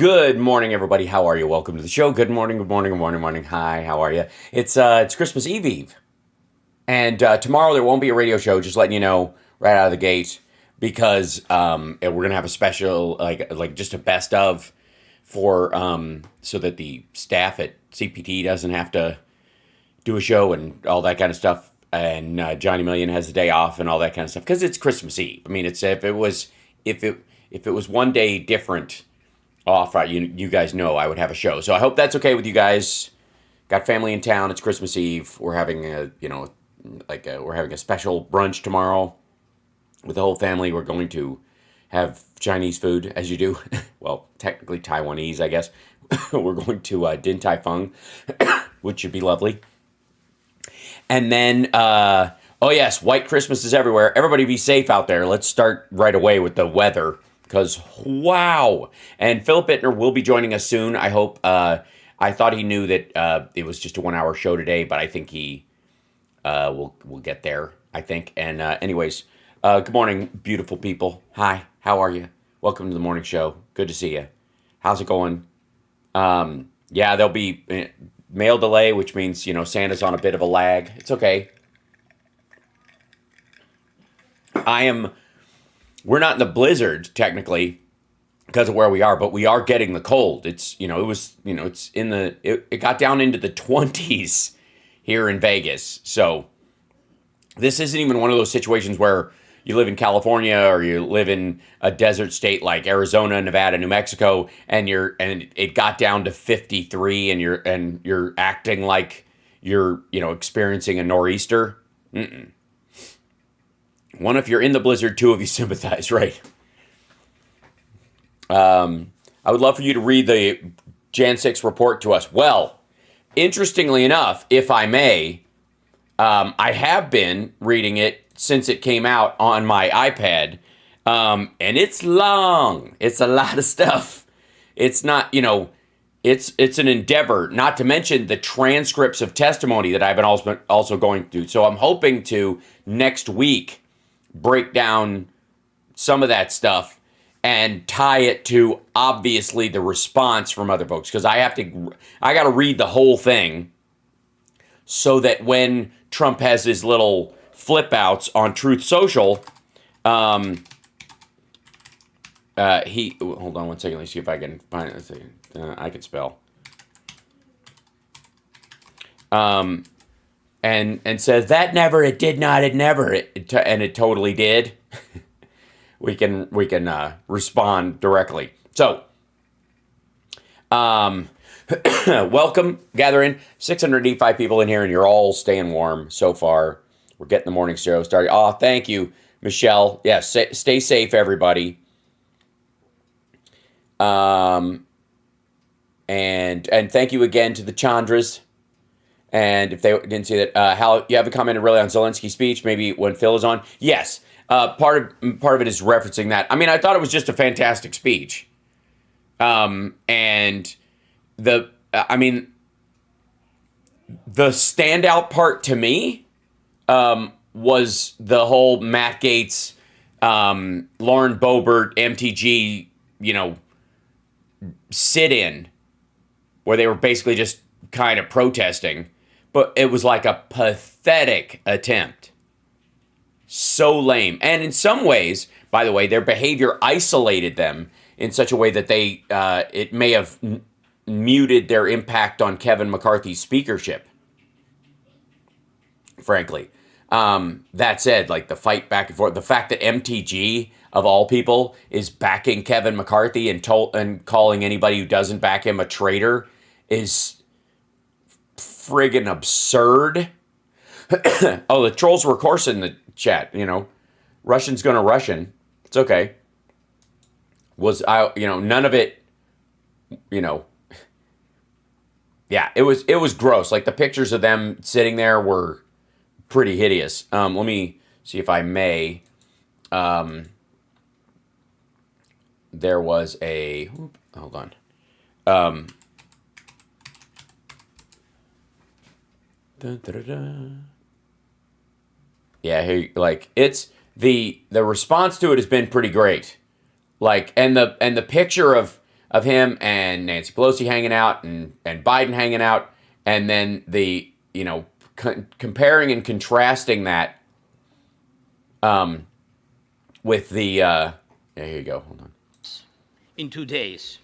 Good morning, everybody. How are you? Welcome to the show. Good morning, good morning, good morning, morning. Hi, how are you? It's Christmas Eve, and tomorrow there won't be a radio show. Just letting you know right out of the gate because we're gonna have a special like just a best of for so that the staff at CPT doesn't have to do a show and all that kind of stuff. And Johnny Million has the day off and all that kind of stuff because it's Christmas Eve. I mean, it's if it was one day different off, right? You guys know I would have a show, so I hope that's okay with you guys. Got family in town. It's Christmas Eve. We're having we're having a special brunch tomorrow with the whole family. We're going to have Chinese food, as you do. Well, technically Taiwanese, I guess. We're going to Din Tai Fung, which should be lovely. And then, oh yes, white Christmas is everywhere. Everybody be safe out there. Let's start right away with the weather. Because, wow. And Philip Bittner will be joining us soon, I hope. I thought he knew that it was just a 1 hour show today, but I think he will get there, I think. And anyways, good morning, beautiful people. Hi, how are you? Welcome to the morning show. Good to see you. How's it going? Yeah, there'll be mail delay, which means, Santa's on a bit of a lag. It's okay. We're not in the blizzard technically because of where we are, but we are getting the cold. It's it got down into the 20s here in Vegas. So this isn't even one of those situations where you live in California or you live in a desert state like Arizona, Nevada, New Mexico, and it got down to 53 and you're acting like you're experiencing a nor'easter. Mm-mm. One, if you're in the blizzard, two, if you sympathize, right? I would love for you to read the Jan 6 report to us. Well, interestingly enough, if I may, I have been reading it since it came out on my iPad, and it's long. It's a lot of stuff. It's not, it's an endeavor, not to mention the transcripts of testimony that I've been also going through. So I'm hoping to next week break down some of that stuff and tie it to obviously the response from other folks, because I got to read the whole thing so that when Trump has his little flip outs on Truth Social, hold on one second, let me see if I can find it. I can spell. And says that never, it did not, it never, and it totally did. we can respond directly. So, welcome, gather in 685 people in here, and you're all staying warm so far. We're getting the morning show started. Oh, thank you, Michelle. Yes, stay safe, everybody. And thank you again to the Chandras. And if they didn't see that, Hal, you haven't commented really on Zelensky's speech, maybe when Phil is on. Yes, part of it is referencing that. I mean, I thought it was just a fantastic speech. And the standout part to me was the whole Matt Gaetz, Lauren Boebert, MTG, sit-in, where they were basically just kind of protesting. But it was like a pathetic attempt. So lame. And in some ways, by the way, their behavior isolated them in such a way that it may have muted their impact on Kevin McCarthy's speakership. Frankly. That said, like the fight back and forth, the fact that MTG, of all people, is backing Kevin McCarthy and calling anybody who doesn't back him a traitor is friggin' absurd. Oh, the trolls were coarse in the chat, Russian's gonna Russian. It's okay. None of it, yeah, it was gross. Like the pictures of them sitting there were pretty hideous. Let me see if I may. There was hold on. Dun, dun, dun, dun. Yeah, it's the response to it has been pretty great. Like, and the picture of of him and Nancy Pelosi hanging out and Biden hanging out, and then the comparing and contrasting that with the here you go. Hold on. In 2 days,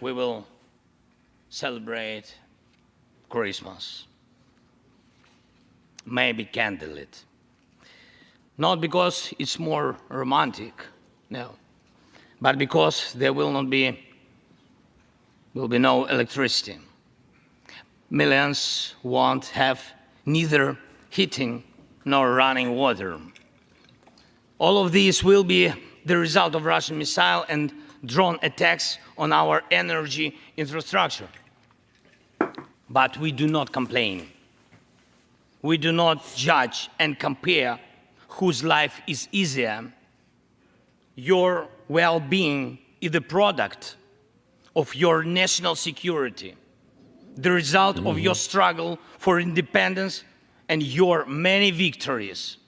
we will celebrate Christmas. Maybe candlelit. Not because it's more romantic, no, but because there will be no electricity. Millions won't have neither heating nor running water. All of these will be the result of Russian missile and drone attacks on our energy infrastructure. But we do not complain. We do not judge and compare whose life is easier. Your well-being is the product of your national security, the result of your struggle for independence and your many victories.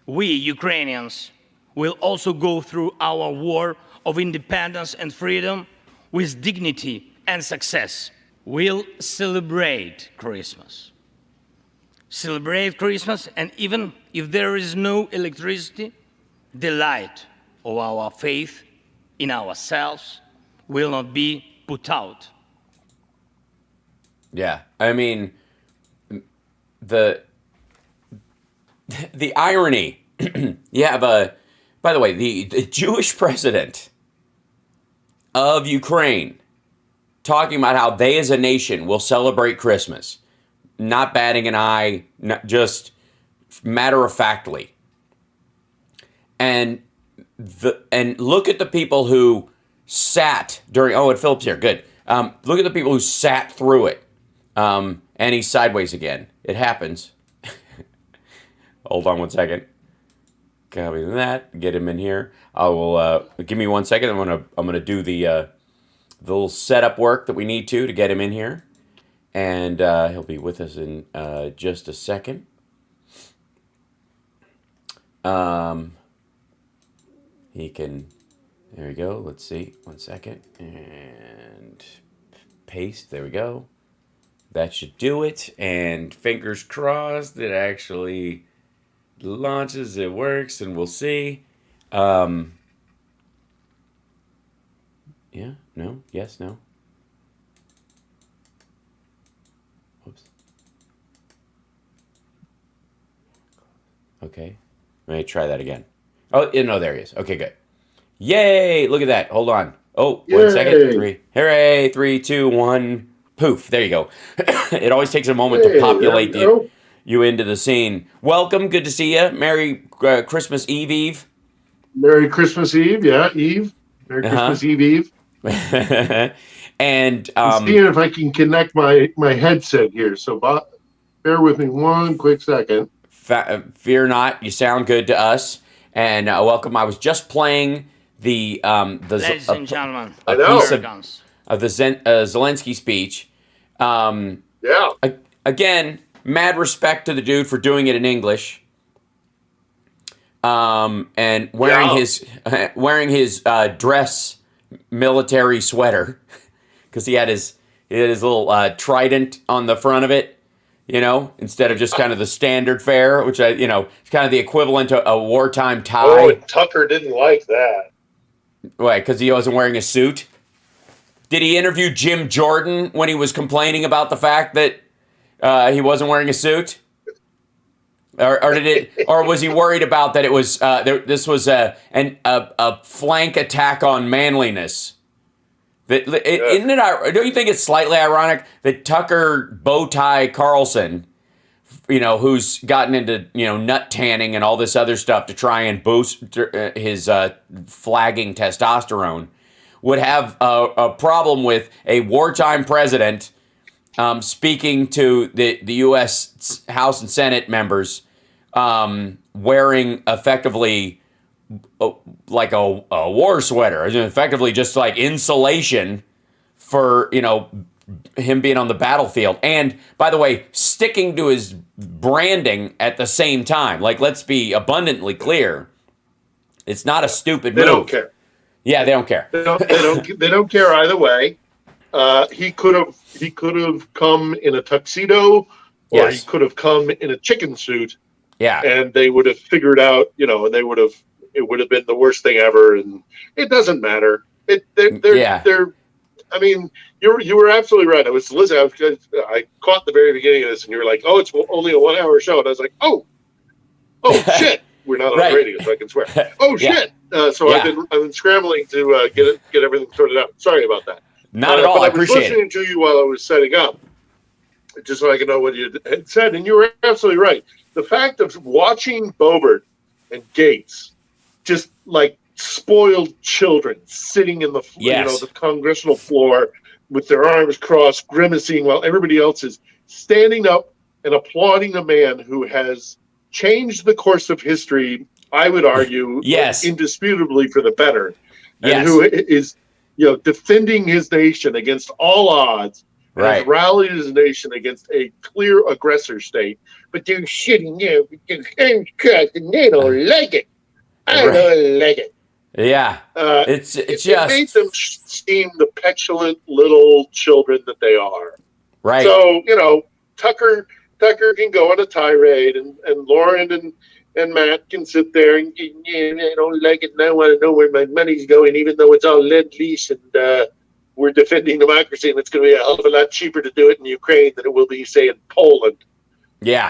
We, Ukrainians, will also go through our war of independence and freedom with dignity and success. We'll celebrate Christmas. Celebrate Christmas, and even if there is no electricity, the light of our faith in ourselves will not be put out. Yeah, I mean, the irony. You have by the way, the Jewish president of Ukraine talking about how they as a nation will celebrate Christmas, not batting an eye, just matter-of-factly. And look at the people who sat during, and Philip's here, good. Look at the people who sat through it. And he's sideways again. It happens. Hold on one second. Copy that. Get him in here. I will give me 1 second. I'm gonna do the little setup work that we need to get him in here, and he'll be with us in just a second. He can. There we go. Let's see. 1 second and paste. There we go. That should do it. And fingers crossed it actually launches, it works, and we'll see. Yeah, no, yes, no. Oops. Okay. Let me try that again. Oh, no, there he is. Okay, good. Yay! Look at that. Hold on. Oh, Yay. 1 second. 3. Hooray! 3, 2, 1. Poof. There you go. It always takes a moment to populate you into the scene. Welcome. Good to see you. Merry Christmas Eve, Eve. Merry Christmas Eve. Yeah, Eve. Merry Christmas Eve, Eve. And I'm seeing if I can connect my headset here. So bear with me 1 quick second. Fear not. You sound good to us. And welcome. I was just playing the ladies and gentlemen, a piece of the Zelensky speech. Yeah. Again, mad respect to the dude for doing it in English. And wearing his dress military sweater, because he had his little trident on the front of it, instead of just kind of the standard fare, which it's kind of the equivalent to a wartime tie. Oh, and Tucker didn't like that. Why? Because he wasn't wearing a suit? Did he interview Jim Jordan when he was complaining about the fact that he wasn't wearing a suit? Or was he worried about that it was this was a flank attack on manliness? Don't you think it's slightly ironic that Tucker Bowtie Carlson, who's gotten into nut tanning and all this other stuff to try and boost his flagging testosterone, would have a problem with a wartime president speaking to the U.S. House and Senate members, wearing effectively like a war sweater, effectively just like insulation for, him being on the battlefield. And by the way, sticking to his branding at the same time. Like, let's be abundantly clear. It's not a stupid move. They don't care. Yeah, they don't care. They don't care either way. He could have come in a tuxedo, or he Yes. could have come in a chicken suit, Yeah. and they would have figured out, and it would have been the worst thing ever. And it doesn't matter. Yeah. They're. I mean, you were absolutely right. I was listening. I caught the very beginning of this, and you were like, "Oh, it's only a 1 hour show," and I was like, "Oh shit." We're not on Right. the radio, so I can swear. Oh Yeah. shit! So I've been scrambling to get everything sorted out. Sorry about that. Not at all. But I I was appreciate listening it. to you while I was setting up, just so I can know what you had said, and you were absolutely right. The fact of watching Boebert and Gates just like spoiled children sitting in the Yes. the congressional floor with their arms crossed, grimacing, while everybody else is standing up and applauding a man who has changed the course of history, I would argue, Yes. indisputably for the better, and Yes. who is defending his nation against all odds, and has Right. rallied his nation against a clear aggressor state. But they're sitting there because I'm cut and they don't like it. I Right. don't like it. Yeah. It's It just made them seem the petulant little children that they are. right. So, Tucker can go on a tirade, and Lauren and Matt can sit there and, I don't like it, and I want to know where my money's going, even though it's all lend-lease, and we're defending democracy, and it's going to be a hell of a lot cheaper to do it in Ukraine than it will be, say, in Poland. Yeah.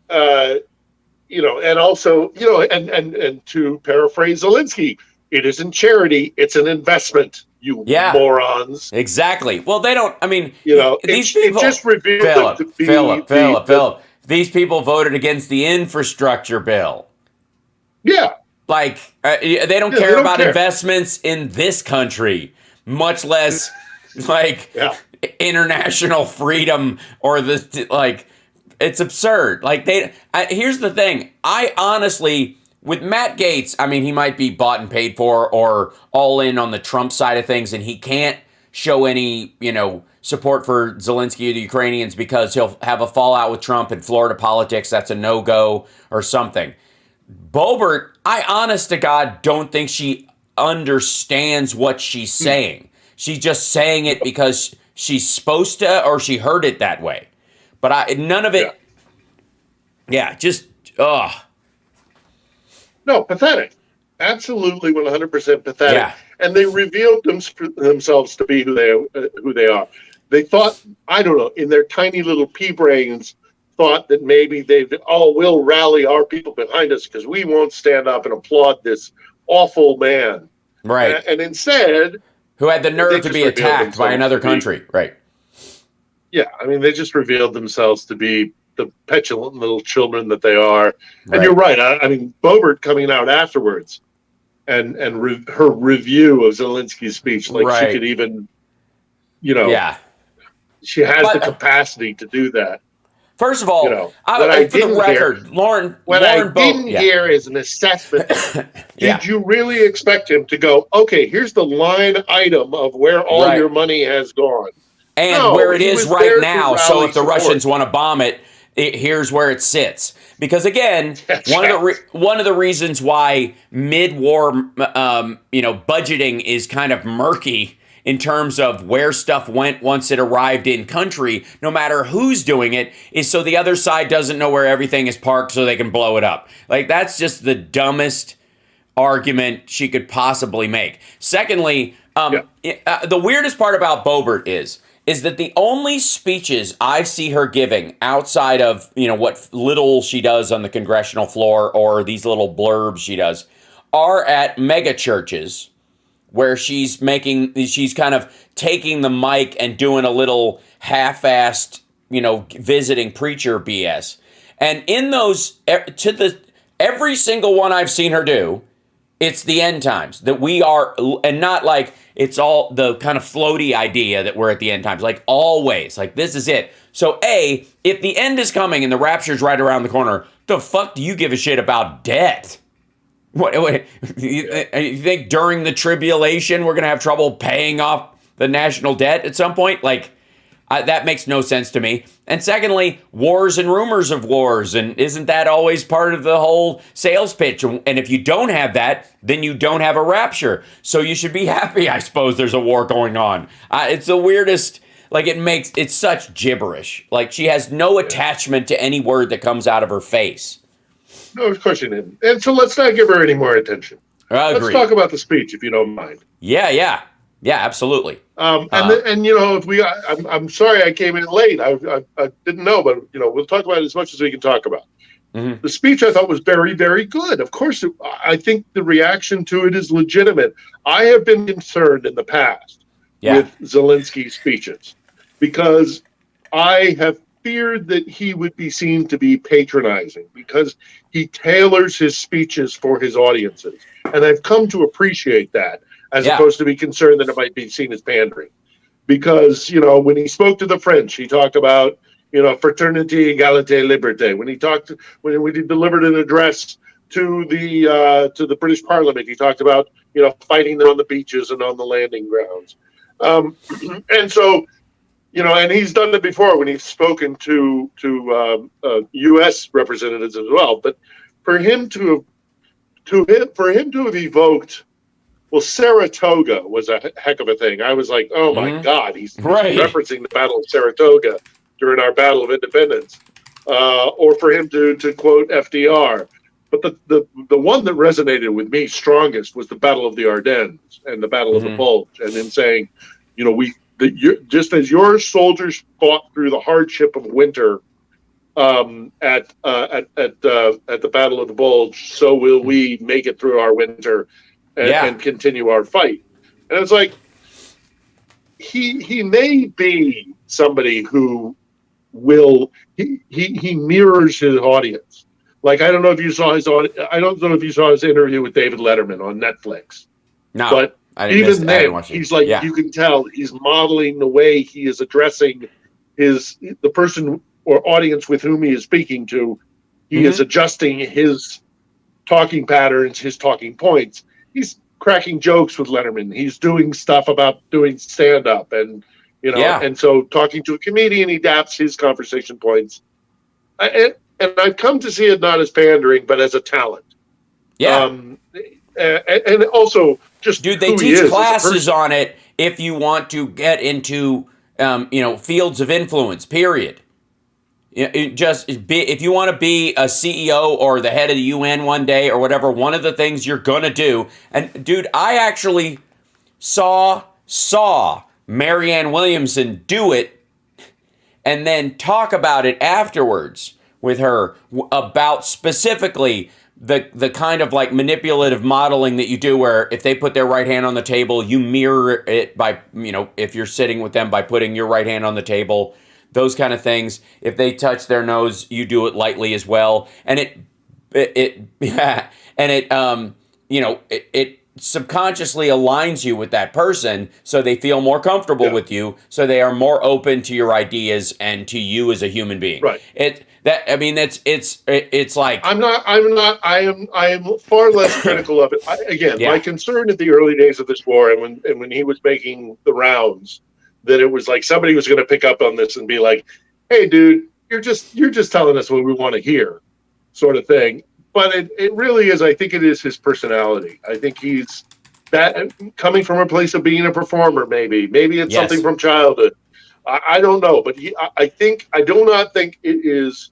And also, and to paraphrase Zelensky, it isn't charity, it's an investment, you morons. Exactly. Well, they don't. I mean, these people. It just revealed them to be Philip. These people voted against the infrastructure bill. Yeah. Like they don't care about investments in this country, much less like international freedom or it's absurd. Like here's the thing. I honestly, with Matt Gaetz, I mean, he might be bought and paid for or all in on the Trump side of things, and he can't show any, support for Zelensky or the Ukrainians because he'll have a fallout with Trump in Florida politics. That's a no-go or something. Boebert, I honest to God don't think she understands what she's saying. She's just saying it because she's supposed to, or she heard it that way. But none of it. No, pathetic. Absolutely, 100% pathetic. Yeah. And they revealed themselves to be who they are. They thought, I don't know, in their tiny little pea brains, thought that maybe we'll rally our people behind us because we won't stand up and applaud this awful man. Right. And instead, who had the nerve to be attacked by another country. Right. Yeah. I mean, they just revealed themselves to be the petulant little children that they are. And you're right. I mean, Boebert coming out afterwards and her review of Zelensky's speech, like she could even, she has the capacity to do that. First of all, for the record, Lauren didn't hear is an assessment. Did you really expect him to go, okay, here's the line item of where all your money has gone? And where it is right now, so if the Russians want to bomb it, here's where it sits. Because again, one of the reasons why mid-war, budgeting is kind of murky in terms of where stuff went once it arrived in country, no matter who's doing it, is so the other side doesn't know where everything is parked so they can blow it up. Like, that's just the dumbest argument she could possibly make. Secondly, the weirdest part about Boebert is that the only speeches I see her giving outside of, what little she does on the congressional floor or these little blurbs she does are at mega churches where she's kind of taking the mic and doing a little half-assed, visiting preacher BS. And in those, every single one I've seen her do, it's the end times that we are, and not like it's all the kind of floaty idea that we're at the end times, like always, like this is it. So if the end is coming and the rapture's right around the corner, the fuck do you give a shit about debt? What you think during the tribulation we're gonna have trouble paying off the national debt at some point? Like, That makes no sense to me. And secondly, wars and rumors of wars. And isn't that always part of the whole sales pitch? And if you don't have that, then you don't have a rapture. So you should be happy, I suppose, there's a war going on. It's the weirdest. Like, it's such gibberish. Like, she has no attachment to any word that comes out of her face. No, of course she didn't. And so let's not give her any more attention. Agreed. Let's talk about the speech, if you don't mind. Yeah, absolutely. And you know, I'm sorry I came in late. I didn't know, but you know, we'll talk about it as much as we can talk about. Mm-hmm. The speech I thought was very, very good. Of course, I think the reaction to it is legitimate. I have been concerned in the past with Zelensky's speeches because I have feared that he would be seen to be patronizing because he tailors his speeches for his audiences. And I've come to appreciate that as opposed to be concerned that it might be seen as pandering. Because, you know, when he spoke to the French, he talked about, you know, fraternity, égalité, liberté. When he delivered an address to the British Parliament, he talked about, you know, fighting on the beaches and on the landing grounds. And so, you know, and he's done it before when he's spoken to U.S. representatives as well. But for him to have evoked, well, Saratoga was a heck of a thing. I was like, oh my God, he's referencing the Battle of Saratoga during our Battle of Independence, or for him to quote FDR. But the one that resonated with me strongest was the Battle of the Ardennes and the Battle of the Bulge, and him saying, you know, just as your soldiers fought through the hardship of winter at the Battle of the Bulge, so will we make it through our winter and continue our fight. And it's like he may be somebody who will he mirrors his audience. Like I don't know if you saw his interview with David Letterman on Netflix. No, but even then, he's like you can tell he's modeling the way he is addressing the person or audience with whom he is speaking to. He is adjusting his talking patterns, his talking points. He's cracking jokes with Letterman. He's doing stuff about doing stand-up and, you know, and so talking to a comedian, he adapts his conversation points. And I've come to see it not as pandering, but as a talent. Yeah. And also just dude, they teach classes on it if you want to get into, you know, fields of influence, period. If you want to be a CEO or the head of the UN one day or whatever, one of the things you're going to do. And dude, I actually saw Marianne Williamson do it and then talk about it afterwards with her about specifically the kind of like manipulative modeling that you do where if they put their right hand on the table, you mirror it by, you know, if you're sitting with them by putting your right hand on the table. Those kind of things. If they touch their nose, you do it lightly as well, and it subconsciously aligns you with that person, so they feel more comfortable with you, so they are more open to your ideas and to you as a human being. Right. It's like I am far less critical of it. My concern at the early days of this war and when he was making the rounds. That it was like somebody was going to pick up on this and be like, "Hey, dude, you're just telling us what we want to hear," sort of thing. But it really is. I think it is his personality. I think he's that coming from a place of being a performer. Maybe it's something from childhood. I don't know, but I do not think it is.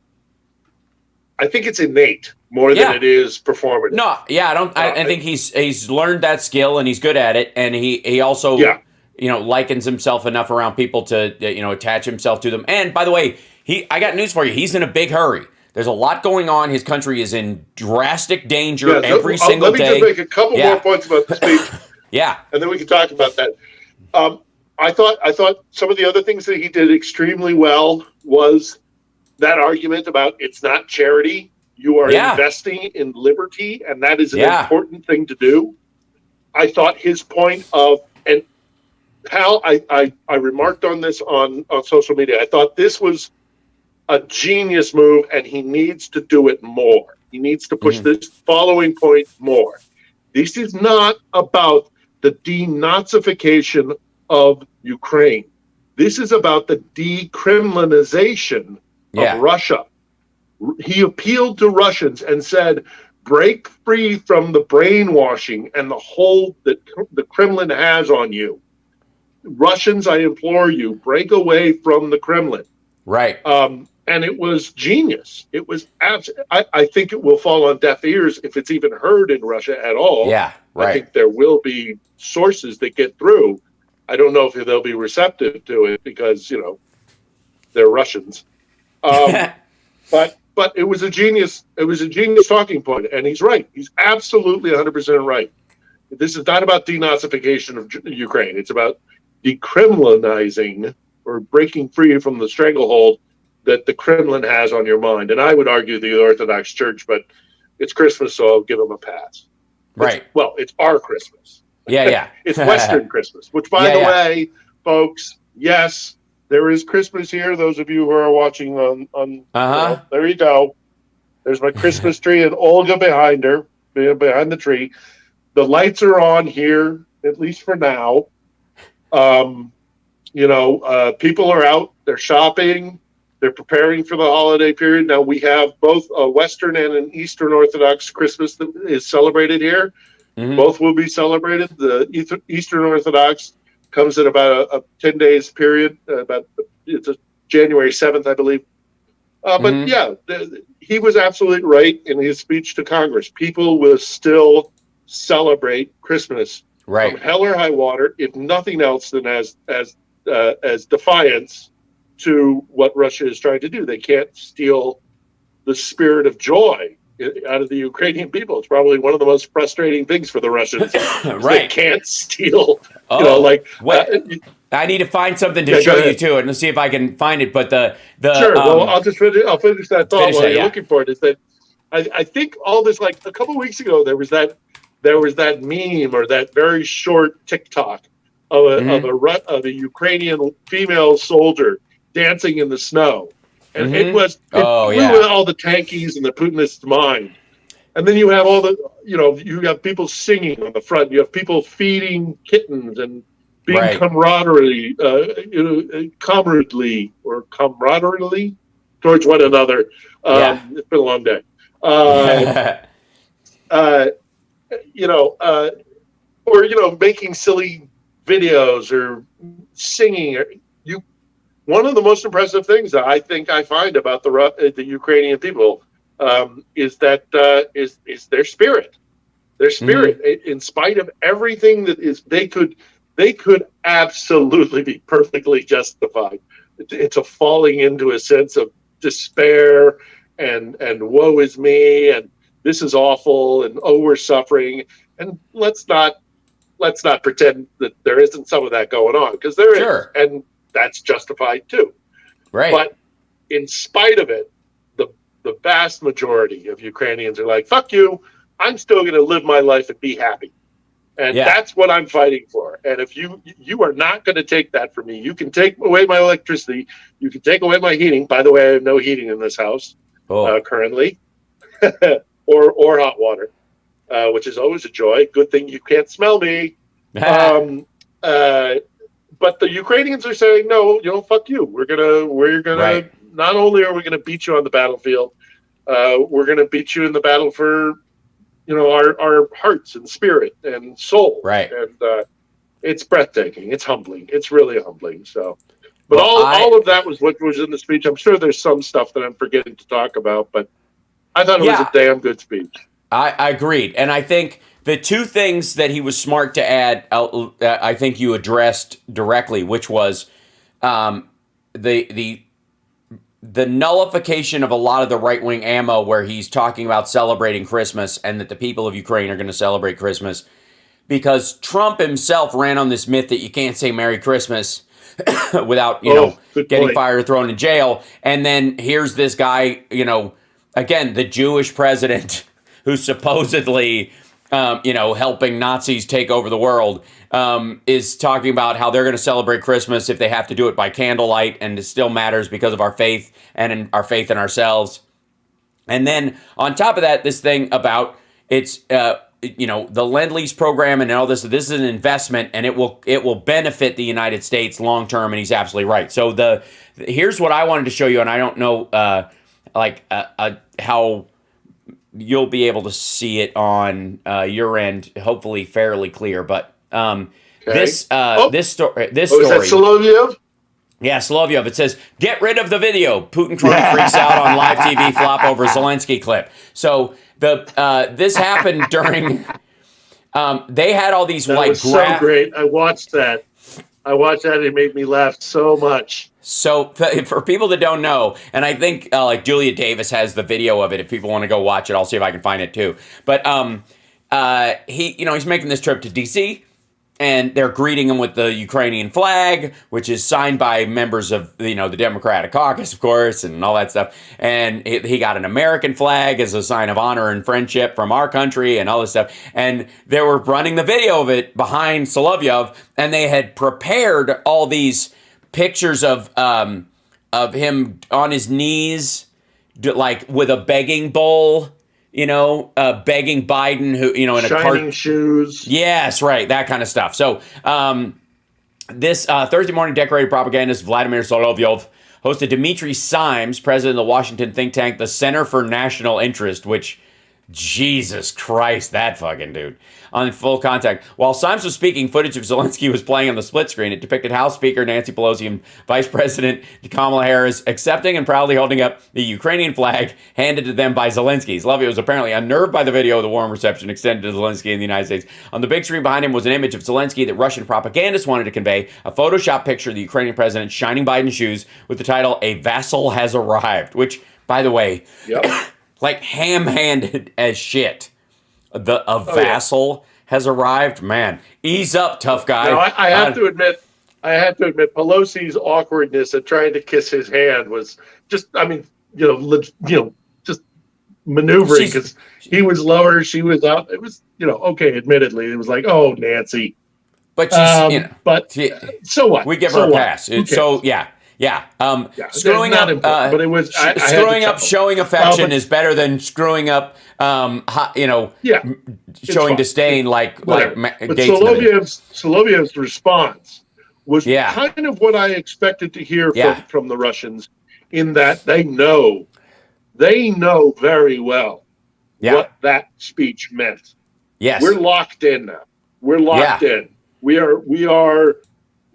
I think it's innate more than it is performative. No, I think he's learned that skill and he's good at it, and he also. You know, likens himself enough around people to, you know, attach himself to them. And by the way, I got news for you. He's in a big hurry. There's a lot going on. His country is in drastic danger every single day. Let me just make a couple more points about the speech. And then we can talk about that. I thought some of the other things that he did extremely well was that argument about it's not charity. You are investing in liberty, and that is an important thing to do. I thought his point of, and Hal, I remarked on this on social media. I thought this was a genius move, and he needs to do it more. He needs to push this following point more. This is not about the denazification of Ukraine. This is about the dekremlinization of Russia. He appealed to Russians and said, break free from the brainwashing and the hold that the Kremlin has on you. Russians, I implore you, break away from the Kremlin. Right. And it was genius. It was I think it will fall on deaf ears if it's even heard in Russia at all. Yeah, right. I think there will be sources that get through. I don't know if they'll be receptive to it because, they're Russians. But it was a genius. It was a genius talking point, and he's right. He's absolutely 100% right. This is not about denazification of Ukraine. It's about dekremlinizing or breaking free from the stranglehold that the Kremlin has on your mind. And I would argue the Orthodox Church, but it's Christmas, so I'll give them a pass. Right. It's our Christmas. Yeah. It's Western Christmas, which, by the way, folks, yes, there is Christmas here. Those of you who are watching on there you go. There's my Christmas tree and Olga behind her, behind the tree. The lights are on here, at least for now. People are out. They're shopping. They're preparing for the holiday period. Now, we have both a Western and an Eastern Orthodox Christmas that is celebrated here. Mm-hmm. Both will be celebrated. The Eastern Orthodox comes in about a 10 days period. It's January 7th, I believe. He was absolutely right in his speech to Congress. People will still celebrate Christmas from hell or high water, if nothing else than as defiance to what Russia is trying to do. They can't steal the spirit of joy out of the Ukrainian people. It's probably one of the most frustrating things for the Russians. They can't steal. I need to find something to show you too, and let's see if I can find it. But sure. I'll finish that thought while you're looking for it. Is that I think all this, like a couple of weeks ago, there was that meme or that very short TikTok of a Ukrainian female soldier dancing in the snow. And it blew all the tankies and the Putinists' mind. And then you have you have people singing on the front. You have people feeding kittens and being camaraderie towards one another. It's been a long day. Making silly videos or singing. One of the most impressive things that I think I find about the Ukrainian people is their spirit. Their spirit, in spite of everything that is, they could absolutely be perfectly justified. It's a falling into a sense of despair and woe is me and this is awful and we're suffering, and let's not pretend that there isn't some of that going on, because there is, and that's justified too. Right. But in spite of it, the vast majority of Ukrainians are like, fuck you, I'm still going to live my life and be happy. And that's what I'm fighting for. And if you are not going to take that from me, you can take away my electricity, you can take away my heating. By the way, I have no heating in this house currently, or hot water, which is always a joy. Good thing you can't smell me. But the Ukrainians are saying, no, fuck you. We're gonna not only are we gonna beat you on the battlefield, we're gonna beat you in the battle for, our hearts and spirit and soul. Right. And it's breathtaking. It's humbling. It's really humbling. So, but all of that was what was in the speech. I'm sure there's some stuff that I'm forgetting to talk about, but I thought it was a damn good speech. I agreed, and I think the two things that he was smart to add, I think you addressed directly, which was the nullification of a lot of the right-wing ammo, where he's talking about celebrating Christmas and that the people of Ukraine are going to celebrate Christmas, because Trump himself ran on this myth that you can't say Merry Christmas without getting fired or thrown in jail. And then here's this guy, again, the Jewish president who's supposedly helping Nazis take over the world, is talking about how they're going to celebrate Christmas if they have to do it by candlelight, and it still matters because of our faith and in our faith in ourselves. And then on top of that, this thing about it's the Lend-Lease program and all this. This is an investment, and it will benefit the United States long term. And he's absolutely right. So here's what I wanted to show you, and I don't know how you'll be able to see it on your end. Hopefully, fairly clear. But this story. Is that Soloviev? Yeah, Soloviev. It says, "Get rid of the video. Putin crony freaks out on live TV flop over Zelensky clip." So this happened during. They had all these that was so great. I watched that. It made me laugh so much. So for people that don't know, and I think Julia Davis has the video of it. If people want to go watch it, I'll see if I can find it too. But he's making this trip to DC. And they're greeting him with the Ukrainian flag, which is signed by members of the Democratic caucus, of course, and all that stuff. And he got an American flag as a sign of honor and friendship from our country and all this stuff. And they were running the video of it behind Soloviev, and they had prepared all these pictures of him on his knees, like with a begging bowl. Begging Biden, who, in shining shoes. Yes, right. That kind of stuff. So this Thursday morning, decorated propagandist Vladimir Solovyov hosted Dmitry Simes, president of the Washington think tank, the Center for National Interest, which, Jesus Christ, that fucking dude, on Full Contact. While Simes was speaking, footage of Zelensky was playing on the split screen. It depicted House Speaker Nancy Pelosi and Vice President Kamala Harris accepting and proudly holding up the Ukrainian flag handed to them by Zelensky. Zelensky was apparently unnerved by the video of the warm reception extended to Zelensky in the United States. On the big screen behind him was an image of Zelensky that Russian propagandists wanted to convey, a Photoshop picture of the Ukrainian president shining Biden's shoes with the title, "A Vassal Has Arrived," which, by the way, yep. like ham-handed as shit. A vassal has arrived. Man, ease up, tough guy. No, I have to admit, Pelosi's awkwardness at trying to kiss his hand was just, just maneuvering because he was lower, she was up. It was, okay. Admittedly, it was like, oh, Nancy. But she's, so what? We give her a pass. So yeah. Screwing up, but it was screwing up. Showing affection is better than screwing up. Showing disdain like but Gates. Soloviev's response was kind of what I expected to hear from the Russians, in that they know very well what that speech meant. Yes, we're locked in now. We're locked in. We are.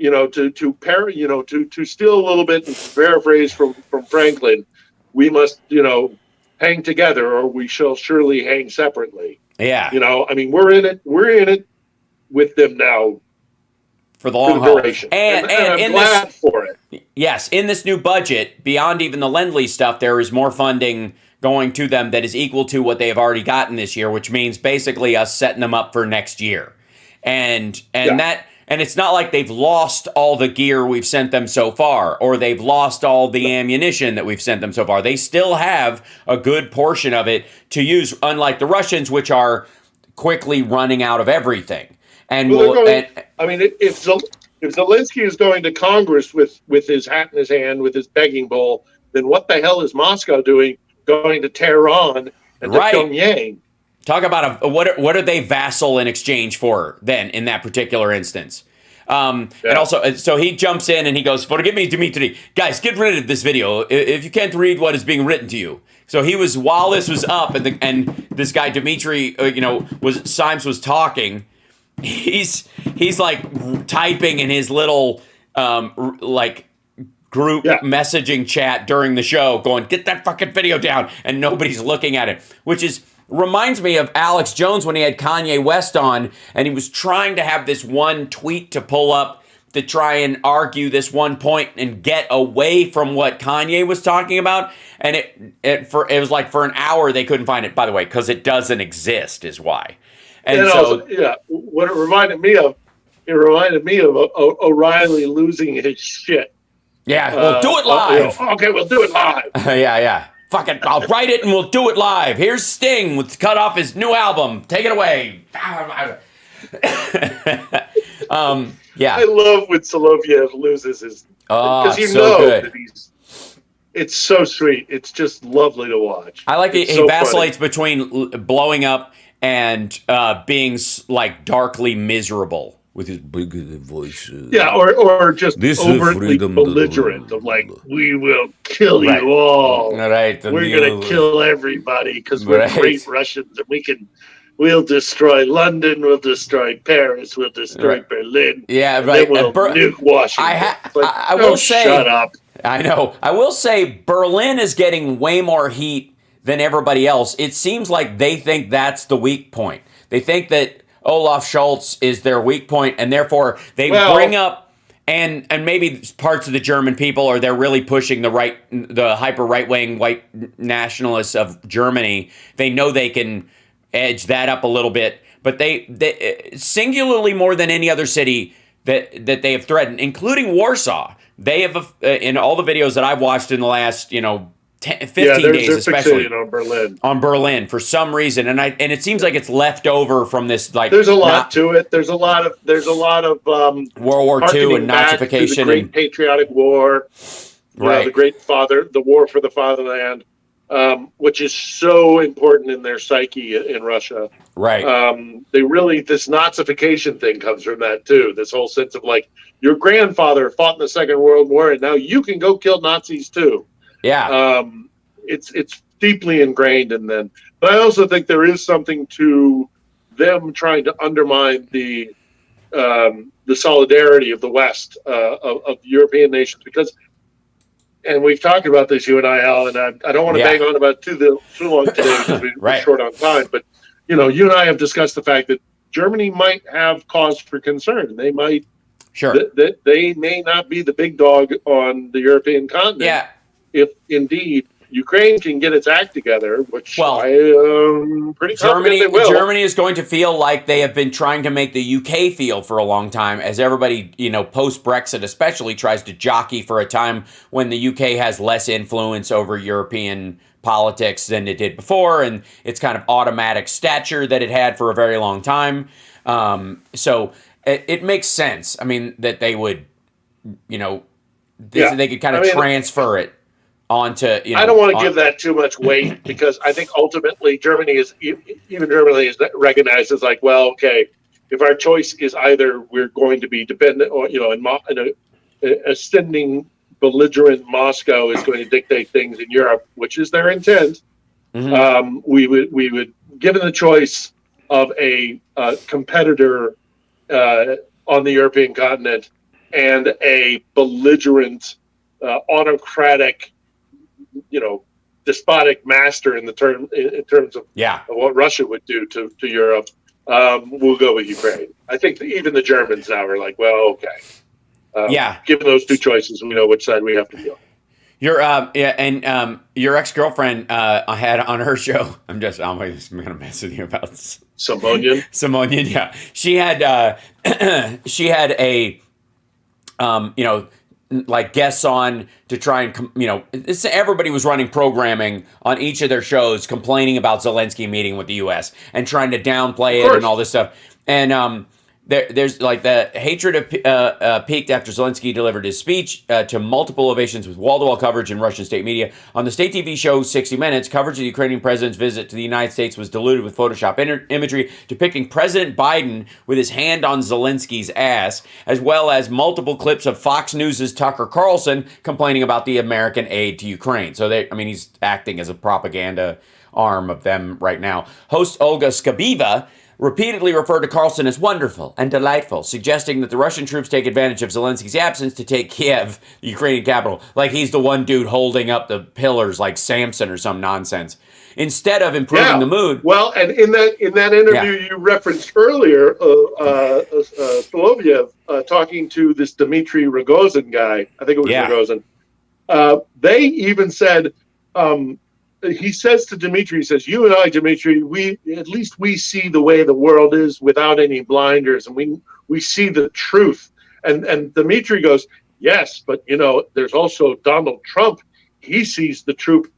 To steal a little bit and paraphrase from Franklin, we must, hang together or we shall surely hang separately. Yeah. We're in it with them now for the long haul. Duration. And I'm glad for it. Yes. In this new budget, beyond even the Lend-Lease stuff, there is more funding going to them that is equal to what they have already gotten this year, which means basically us setting them up for next year. And it's not like they've lost all the gear we've sent them so far, or they've lost all the ammunition that we've sent them so far. They still have a good portion of it to use, unlike the Russians, which are quickly running out of everything. And if Zelensky is going to Congress with his hat in his hand, with his begging bowl, then what the hell is Moscow doing going to Tehran and to Pyongyang? Talk about what are they vassal in exchange for then in that particular instance? And also, so he jumps in and he goes, "Forgive me, Dmitry. Guys, get rid of this video if you can't read what is being written to you." So he was, while this was up and this guy Dmitry, Simes was talking, he's like typing in his little group messaging chat during the show, going, "Get that fucking video down," and nobody's looking at it, which reminds me of Alex Jones when he had Kanye West on, and he was trying to have this one tweet to pull up to try and argue this one point and get away from what Kanye was talking about. And it was like for an hour they couldn't find it, by the way, because it doesn't exist is why. And what it reminded me of O'Reilly losing his shit. Yeah, we'll do it live. Okay, we'll do it live. Yeah. Fuck it, I'll write it and we'll do it live. Here's Sting with cut off his new album. Take it away. I love when Soloviev loses his... Because that it's so sweet. It's just lovely to watch. I like he vacillates between blowing up and being like darkly miserable with his big voices. Yeah, or just This is overtly freedom. belligerent of like, we will kill Right. you all. Right. We're going to kill everybody because we're Right. great Russians and we'll destroy London, we'll destroy Paris, we'll destroy Berlin. Yeah, and right. Then we'll nuke Washington. I will say, shut up. I know. I will say Berlin is getting way more heat than everybody else. It seems like they think that's the weak point. They think that Olaf Scholz is their weak point, and therefore they bring up and maybe parts of the German people, or they're really pushing the hyper right-wing white nationalists of Germany. They know they can edge that up a little bit, but they singularly more than any other city that they have threatened, including Warsaw. They have, in all the videos that I've watched in the last, 15 days, especially on Berlin for some reason, and it seems like it's left over from this like. There's a lot to it. There's a lot of World War II and Nazification, the Great Patriotic War, right? the war for the fatherland, which is so important in their psyche in Russia. Right. This Nazification thing comes from that too. This whole sense of like, your grandfather fought in the Second World War, and now you can go kill Nazis too. Yeah. It's deeply ingrained in them. But I also think there is something to them trying to undermine the solidarity of the West, of European nations, because, and we've talked about this, you and I, Al, and I don't want to bang on about it too long today because we're short on time, but you and I have discussed the fact that Germany might have cause for concern. They might, they may not be the big dog on the European continent. Yeah. If indeed Ukraine can get its act together, which I am pretty confident they will. Germany is going to feel like they have been trying to make the UK feel for a long time, as everybody, post-Brexit especially, tries to jockey for a time when the UK has less influence over European politics than it did before, and its kind of automatic stature that it had for a very long time. So it makes sense. I mean, that they would, they could kind of transfer it onto, I don't want to give that too much weight because I think ultimately Germany is recognized as like, well, okay, if our choice is either we're going to be dependent or, in ascending belligerent Moscow is going to dictate things in Europe, which is their intent. Mm-hmm. We would, given the choice of a competitor on the European continent and a belligerent, autocratic, despotic master in terms of what Russia would do to Europe, we'll go with Ukraine. I think that even the Germans now are like, well, okay. Given those two choices, we know which side we have to be on. Your ex-girlfriend had on her show. I'm gonna mess with you about this. Simonian, yeah. She had a like guests on to try and everybody was running programming on each of their shows complaining about Zelensky meeting with the U.S. and trying to downplay it and all this stuff. And there's like the hatred of peaked after Zelensky delivered his speech to multiple ovations with wall-to-wall coverage in Russian state media. On the state TV show 60 Minutes, coverage of the Ukrainian president's visit to the United States was diluted with Photoshop imagery depicting President Biden with his hand on Zelensky's ass, as well as multiple clips of Fox News' Tucker Carlson complaining about the American aid to Ukraine. So he's acting as a propaganda arm of them right now. Host Olga Skabiva repeatedly referred to Carlson as wonderful and delightful, suggesting that the Russian troops take advantage of Zelensky's absence to take Kiev, the Ukrainian capital, like he's the one dude holding up the pillars like Samson or some nonsense, instead of improving the mood. Well, and in that interview you referenced earlier, Solovyev talking to this Dmitry Rogozin guy, I think it was Rogozin, they even said, he says to Dmitry, he says, you and I, Dmitry, at least we see the way the world is without any blinders, and we see the truth. And Dmitry goes, yes, but there's also Donald Trump. He sees the truth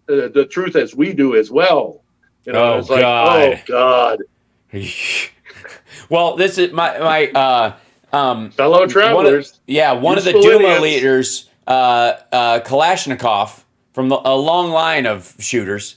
as we do as well. It's like, oh God. Well, this is my fellow travelers. One of the Duma leaders, Kalashnikov, from a long line of shooters,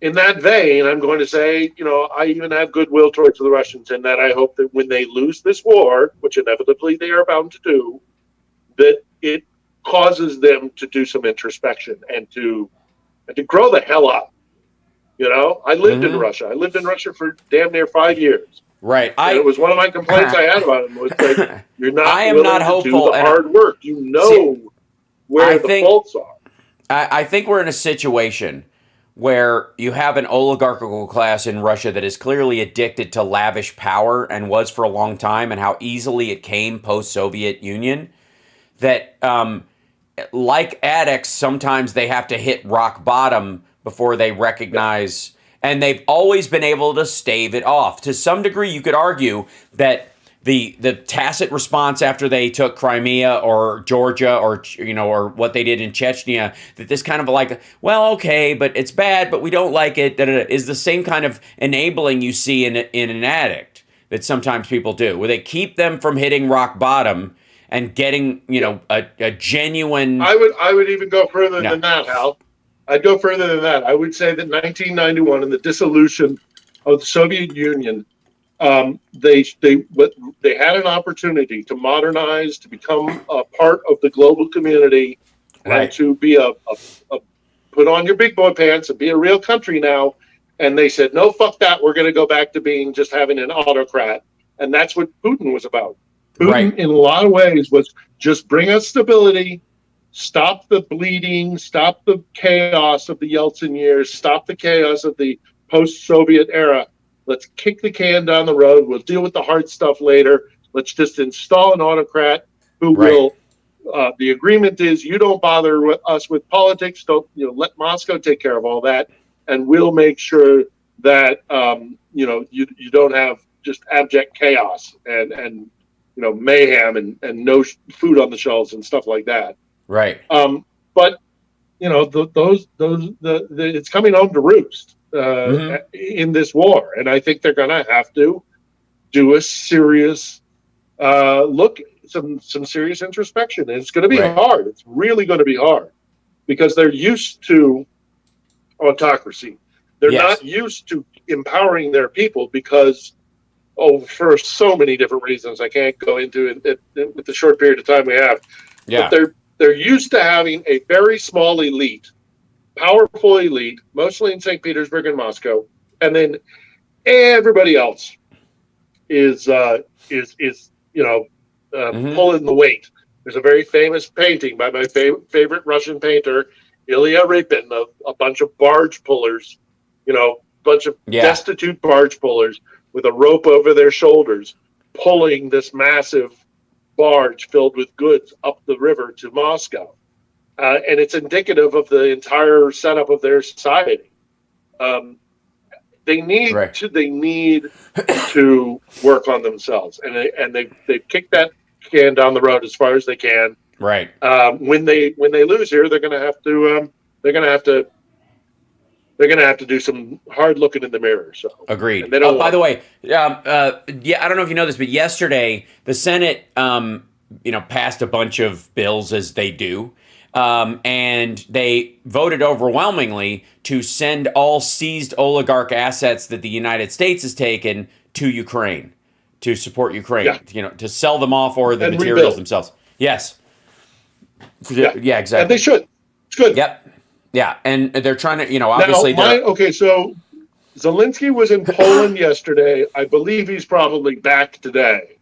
in that vein, I'm going to say, I even have goodwill towards the Russians, in that I hope that when they lose this war, which inevitably they are bound to do, that it causes them to do some introspection and to grow the hell up. I lived in Russia. I lived in Russia for damn near 5 years. Right. And it was one of my complaints I had about them was that you're not I am willing not to hopeful, do the hard work. Where the faults are. I think we're in a situation where you have an oligarchical class in Russia that is clearly addicted to lavish power and was for a long time, and how easily it came post-Soviet Union, that like addicts, sometimes they have to hit rock bottom before they recognize, and they've always been able to stave it off. To some degree, you could argue that the tacit response after they took Crimea or Georgia or what they did in Chechnya, that this kind of like, well, okay, but it's bad, but we don't like it, is the same kind of enabling you see in an addict that sometimes people do, where they keep them from hitting rock bottom and getting, a genuine... I would even go further than that, Hal. I'd go further than that. I would say that 1991 and the dissolution of the Soviet Union, they had an opportunity to modernize, to become a part of the global community, and to be a put on your big boy pants and be a real country now. And they said, no, fuck that. We're going to go back to being just having an autocrat. And that's what Putin was about. Putin, in a lot of ways, was just bring us stability, stop the bleeding, stop the chaos of the Yeltsin years, stop the chaos of the post-Soviet era. Let's kick the can down the road. We'll deal with the hard stuff later. Let's just install an autocrat who will. The agreement is you don't bother us with politics. Don't let Moscow take care of all that, and we'll make sure that you don't have just abject chaos and mayhem and no food on the shelves and stuff like that. Right. But it's coming home to roost in this war, and I think they're going to have to do a serious look, some serious introspection. And it's going to be hard. It's really going to be hard because they're used to autocracy. They're not used to empowering their people because, for so many different reasons I can't go into it with the short period of time we have. Yeah. But they're used to having a very small elite, powerful elite, mostly in St. Petersburg and Moscow, and then everybody else is pulling the weight. There's a very famous painting by my favorite Russian painter, Ilya Repin, of a bunch of barge pullers, destitute barge pullers with a rope over their shoulders, pulling this massive barge filled with goods up the river to Moscow. And it's indicative of the entire setup of their society. They need to work on themselves, and they've kicked that can down the road as far as they can. Right. When they lose here, they're going to have to do some hard looking in the mirror. So agreed. By the way, I don't know if you know this, but yesterday the Senate, passed a bunch of bills, as they do. And they voted overwhelmingly to send all seized oligarch assets that the United States has taken to Ukraine, to support Ukraine, to sell them off or the and materials rebuild themselves. Yes. Yeah, exactly. And they should. It's good. Yep. Yeah, and they're trying to, obviously. So Zelensky was in Poland yesterday. I believe he's probably back today.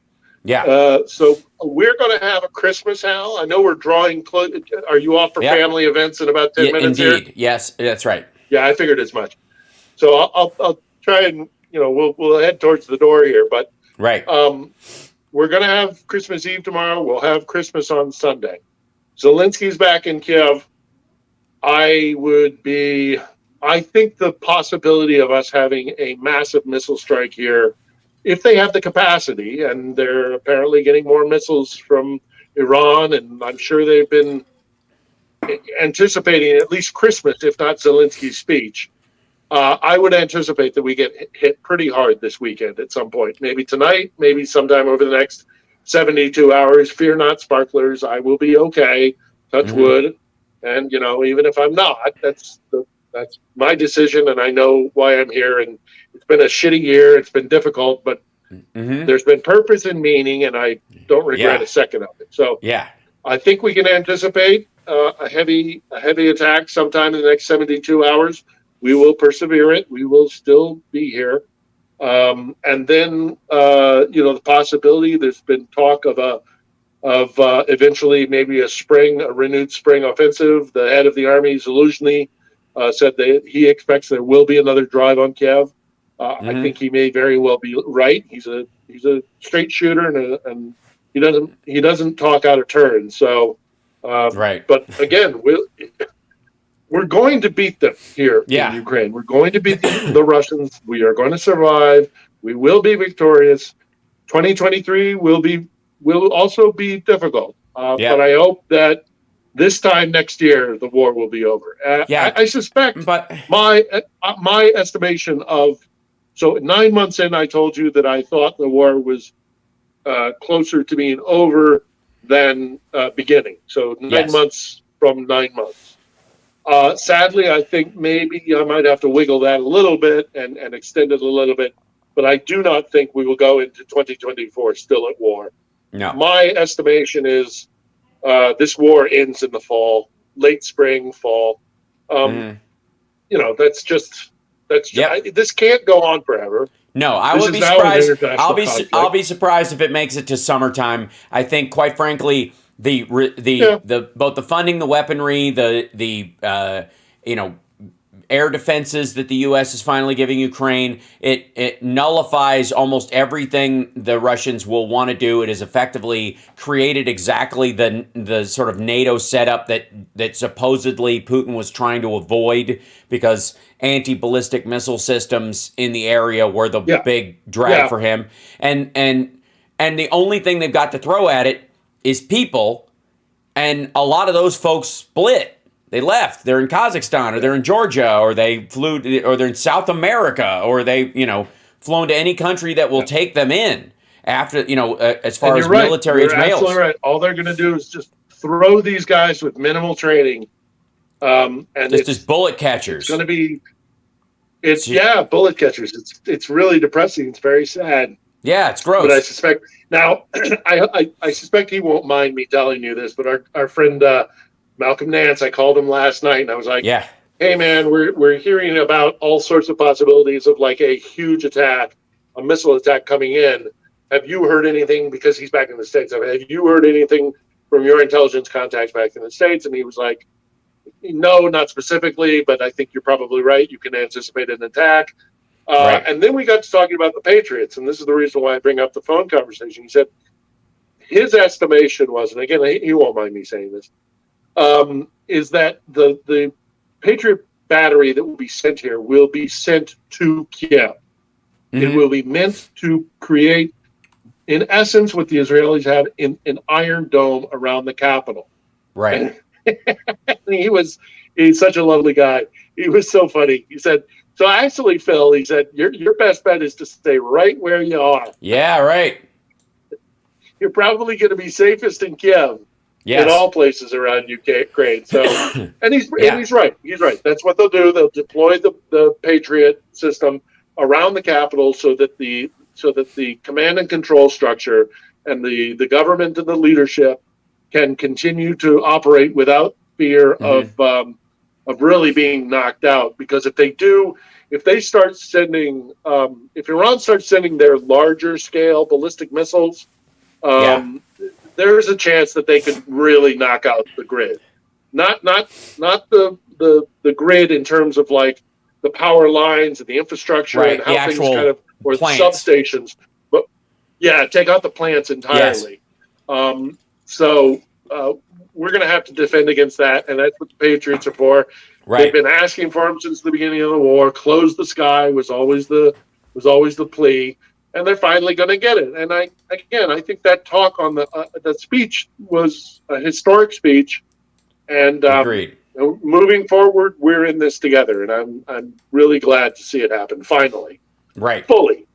Yeah. So we're going to have a Christmas, Hal. I know we're drawing close. Are you off for family events in about 10 minutes indeed. here? Yes, that's right. Yeah, I figured as much. So I'll try and, we'll head towards the door here. But right. We're going to have Christmas Eve tomorrow. We'll have Christmas on Sunday. Zelensky's back in Kiev. I think the possibility of us having a massive missile strike here, if they have the capacity, and they're apparently getting more missiles from Iran, and I'm sure they've been anticipating at least Christmas, if not Zelensky's speech. I would anticipate that we get hit pretty hard this weekend at some point. Maybe tonight, maybe sometime over the next 72 hours. Fear not, sparklers. I will be okay. Touch wood. And, even if I'm not, that's That's my decision, and I know why I'm here. And it's been a shitty year. It's been difficult, but there's been purpose and meaning, and I don't regret a second of it. So Yeah. I think we can anticipate a heavy attack sometime in the next 72 hours. We will persevere it. We will still be here. And then, the possibility, there's been talk of eventually maybe a renewed spring offensive. The head of the army, Zaluzhny, said that he expects there will be another drive on Kiev. I think he may very well be right. He's a straight shooter, and he doesn't talk out of turn. So, Right. But again, we're going to beat them here in Ukraine. We're going to beat the Russians. We are going to survive. We will be victorious. 2023 will also be difficult. But I hope that this time next year the war will be over. I suspect. But my estimation of 9 months in, I told you that I thought the war was closer to being over than beginning. So 9 months from 9 months. Sadly, I think maybe I might have to wiggle that a little bit and extend it a little bit. But I do not think we will go into 2024 still at war. No. My estimation is this war ends in the fall, late spring, fall. That's just this can't go on forever. No, I would be surprised. I'll be surprised if it makes it to summertime. I think, quite frankly, both the funding, the weaponry, the air defenses that the U.S. is finally giving Ukraine, it nullifies almost everything the Russians will want to do. It has effectively created exactly the sort of NATO setup that supposedly Putin was trying to avoid, because anti-ballistic missile systems in the area were the big drag for him. And the only thing they've got to throw at it is people, and a lot of those folks split. They left. They're in Kazakhstan, or they're in Georgia, or they flew, or they're in South America, or they, flown to any country that will take them in. After, as far as military You're absolutely right. All they're going to do is just throw these guys with minimal training, and just as bullet catchers. It's going to be, bullet catchers. It's really depressing. It's very sad. Yeah, it's gross. But I suspect now, I suspect he won't mind me telling you this, but our friend Malcolm Nance, I called him last night, and I was like, hey man, we're hearing about all sorts of possibilities of like a huge attack, a missile attack coming in. Have you heard anything? Because he's back in the States. Have you heard anything from your intelligence contacts back in the States? And he was like, no, not specifically, but I think you're probably right. You can anticipate an attack. And then we got to talking about the Patriots, and this is the reason why I bring up the phone conversation. He said his estimation was, and again, he won't mind me saying this, is that the Patriot battery that will be sent here will be sent to Kiev. It will be meant to create, in essence, what the Israelis have in an iron dome around the capital. Right. He's such a lovely guy. He was so funny. He said, so actually, Phil, he said, your best bet is to stay right where you are. Yeah, right. You're probably going to be safest in Kiev. Yes. In all places around Ukraine. So, and he's right. He's right. That's what they'll do. They'll deploy the Patriot system around the capital so that the command and control structure and the government and the leadership can continue to operate without fear of really being knocked out. Because if Iran starts sending their larger scale ballistic missiles, there's a chance that they could really knock out the grid. Not the grid in terms of like the power lines and the infrastructure and how things kind of, or substations, but take out the plants entirely. Yes. So we're going to have to defend against that, and that's what the Patriots are for. Right. They've been asking for them since the beginning of the war. Close the sky was always the plea, and they're finally going to get it. And I think that talk on the speech was a historic speech. And agreed. Moving forward, we're in this together, and I'm really glad to see it happen finally. Right. Fully.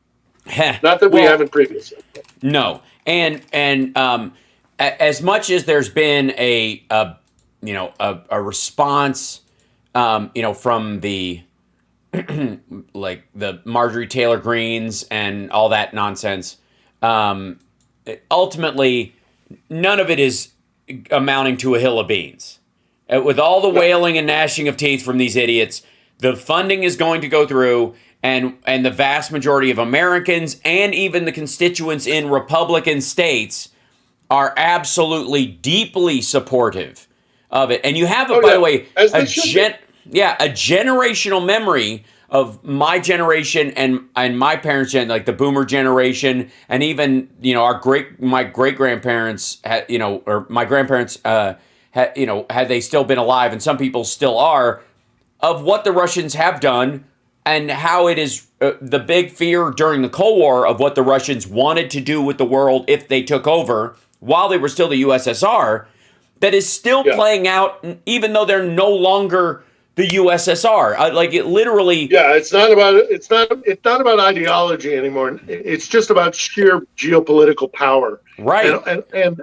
Not that we haven't previously. No, and as much as there's been a response from the like the Marjorie Taylor Greens and all that nonsense. Ultimately, none of it is amounting to a hill of beans. With all the wailing and gnashing of teeth from these idiots, the funding is going to go through, and the vast majority of Americans and even the constituents in Republican states are absolutely deeply supportive of it. And you have, by the way, a generational memory of my generation and my parents' gen, like the boomer generation, and even my great grandparents had, or my grandparents had they still been alive, and some people still are, of what the Russians have done and how it is the big fear during the Cold War of what the Russians wanted to do with the world if they took over while they were still the USSR, that is still playing out, even though they're no longer the USSR. Like it literally. Yeah, it's not about ideology anymore. It's just about sheer geopolitical power. Right.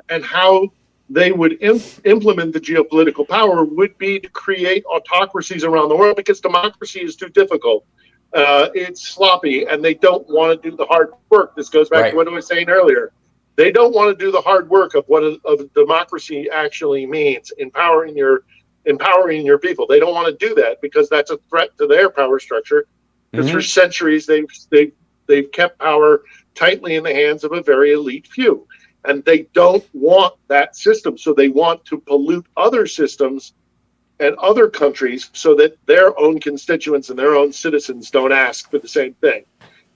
And how they would implement the geopolitical power would be to create autocracies around the world, because democracy is too difficult. It's sloppy, and they don't want to do the hard work. This goes back to what I was saying earlier. They don't want to do the hard work of what a democracy actually means, empowering your people. They don't want to do that because that's a threat to their power structure. Because for centuries they've kept power tightly in the hands of a very elite few, and they don't want that system. So they want to pollute other systems and other countries so that their own constituents and their own citizens don't ask for the same thing.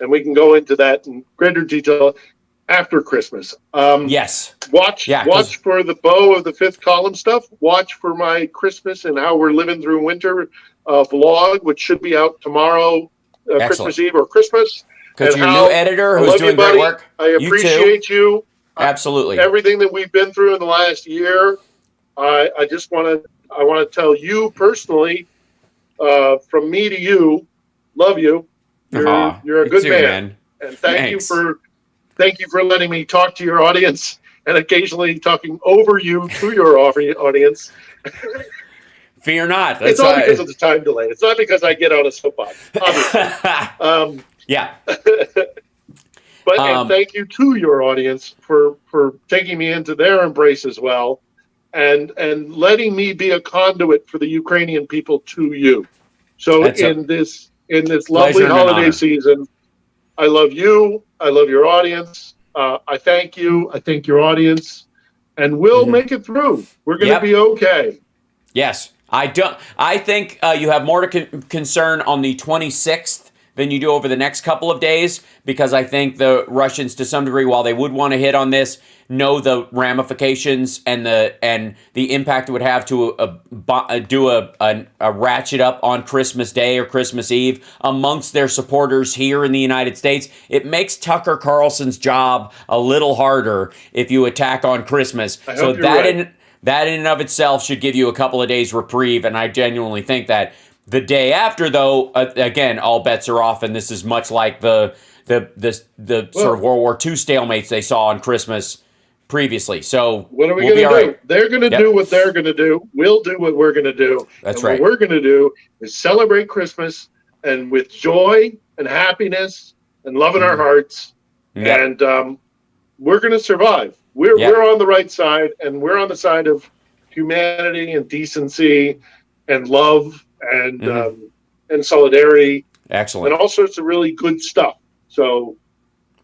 And we can go into that in greater detail after Christmas. Yes. Watch for the Bow of the Fifth Column stuff. Watch for my Christmas and how we're living through winter vlog, which should be out tomorrow, Christmas Eve or Christmas. Because your new editor who's doing great work. I appreciate you. Absolutely. Everything that we've been through in the last year. I want to tell you personally, from me to you, love you. You're a good man. And thank you for letting me talk to your audience, and occasionally talking over you to your audience. Fear not. It's all because of the time delay. It's not because I get on a soapbox, obviously. Yeah. But and thank you to your audience for taking me into their embrace as well, and letting me be a conduit for the Ukrainian people to you. So in this lovely holiday season, I love you. I love your audience. I thank you. I thank your audience, and we'll make it through. We're going to be okay. Yes, I think you have more to concern on the 26th than you do over the next couple of days, because I think the Russians, to some degree, while they would want to hit on this, know the ramifications and the impact it would have to do a ratchet up on Christmas Day or Christmas Eve amongst their supporters here in the United States. It makes Tucker Carlson's job a little harder if you attack on Christmas. So that in and of itself should give you a couple of days reprieve, and I genuinely think that. The day after, though, again, all bets are off, and this is much like the sort of World War II stalemates they saw on Christmas previously. So what are we going to do? Right. They're going to do what they're going to do. We'll do what we're going to do. That's right. What we're going to do is celebrate Christmas and with joy and happiness and love in our hearts, and we're going to survive. We're on the right side, and we're on the side of humanity and decency and love. And solidarity. Excellent. And all sorts of really good stuff. So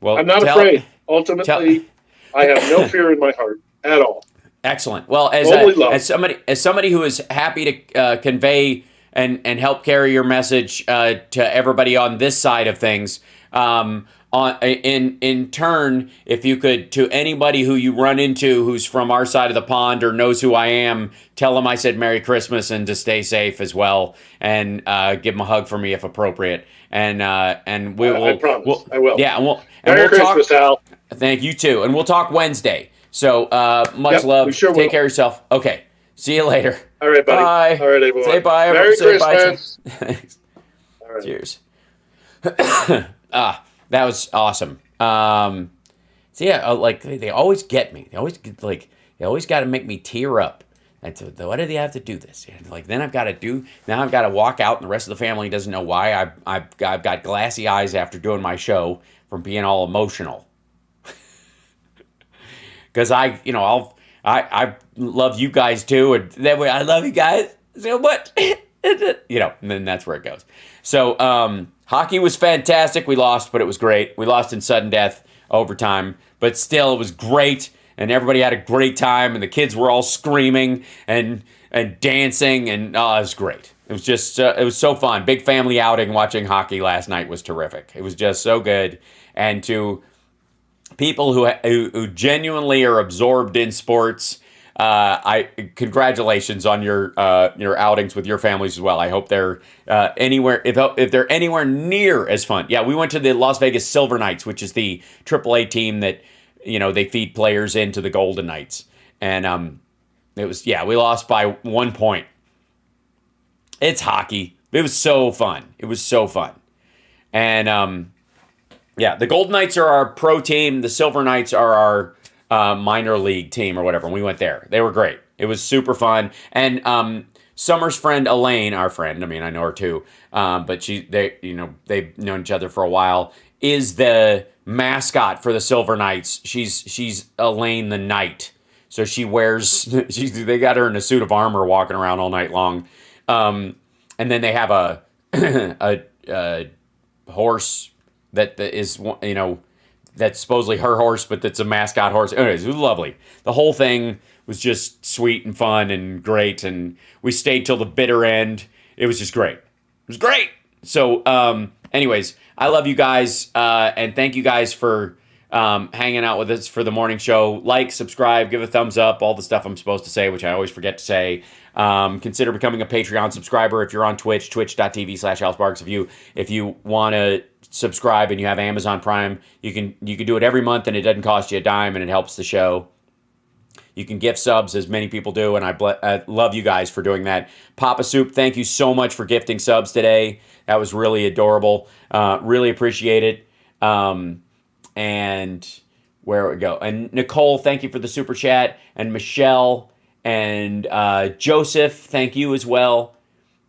I'm not afraid. Ultimately, I have no fear in my heart at all. Excellent. Well, as somebody who is happy to convey and help carry your message to everybody on this side of things, in turn, if you could, to anybody who you run into who's from our side of the pond or knows who I am, tell them I said Merry Christmas and to stay safe as well, and give them a hug for me if appropriate. And we will. I promise. I will. Yeah, and Merry Christmas, Al. Thank you too, and we'll talk Wednesday. So much love. Take care of yourself. Okay. See you later. All right, buddy. Bye. All right, everyone. Say bye. Merry Christmas. Bye. All right. Cheers. That was awesome. So yeah, like they always get me. They always got to make me tear up. And so, why did he have to do this? And like, then I've got to walk out, and the rest of the family doesn't know why. I've got glassy eyes after doing my show from being all emotional. Because I love you guys too, and that way I love you guys so much. And then that's where it goes. So hockey was fantastic. We lost, but it was great. We lost in sudden death overtime, but still it was great, and everybody had a great time, and the kids were all screaming and dancing, and it was great. It was just it was so fun. Big family outing. Watching hockey last night was terrific. It was just so good, and to people who genuinely are absorbed in sports, congratulations on your outings with your families as well. I hope they're anywhere if they're anywhere near as fun. Yeah, we went to the Las Vegas Silver Knights, which is the AAA team that they feed players into the Golden Knights, and we lost by 1 point. It's hockey. It was so fun. And the Golden Knights are our pro team. The Silver Knights are our minor league team or whatever. And we went there. They were great. It was super fun. And Summer's friend Elaine, our friend, I mean, I know her too, but they've known each other for a while, is the mascot for the Silver Knights. She's Elaine the Knight. So she wears, they got her in a suit of armor walking around all night long. And then they have a horse that is, that's supposedly her horse, but that's a mascot horse. Anyways, it was lovely. The whole thing was just sweet and fun and great, and we stayed till the bitter end. It was just great. It was great. So, anyways, I love you guys, and thank you guys for hanging out with us for the morning show. Like, subscribe, give a thumbs up, all the stuff I'm supposed to say, which I always forget to say. Consider becoming a Patreon subscriber if you're on Twitch, twitch.tv/HouseBarks. If you want to subscribe and you have Amazon Prime, you can do it every month, and it doesn't cost you a dime, and it helps the show. You can gift subs, as many people do, and I love you guys for doing that. Papa Soup, thank you so much for gifting subs today. That was really adorable. Really appreciate it. And where we go? And Nicole, thank you for the super chat. And Michelle and Joseph, thank you as well.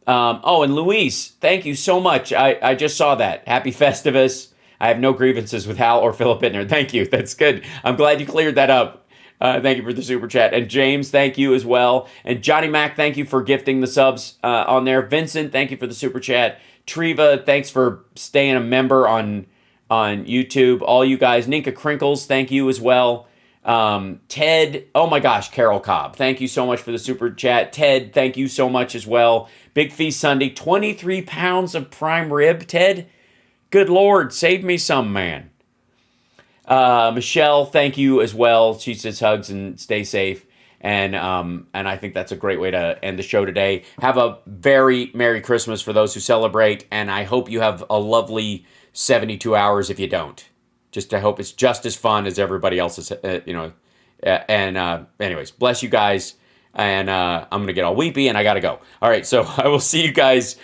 And Luis, thank you so much. I just saw that. Happy Festivus. I have no grievances with Hal or Philip Bittner. Thank you. That's good. I'm glad you cleared that up. Thank you for the super chat. And James, thank you as well. And Johnny Mac, thank you for gifting the subs on there. Vincent, thank you for the super chat. Treva, thanks for staying a member on YouTube. All you guys. Ninka Crinkles, thank you as well. Ted, oh my gosh, Carol Cobb, thank you so much for the super chat. Ted, thank you so much as well. Big Feast Sunday, 23 pounds of prime rib, Ted. Good Lord, save me some, man. Michelle, thank you as well. She says hugs and stay safe. And I think that's a great way to end the show today. Have a very Merry Christmas for those who celebrate, and I hope you have a lovely 72 hours if you don't. I hope it's just as fun as everybody else's, anyways, bless you guys, and I'm going to get all weepy, and I got to go. All right, so I will see you guys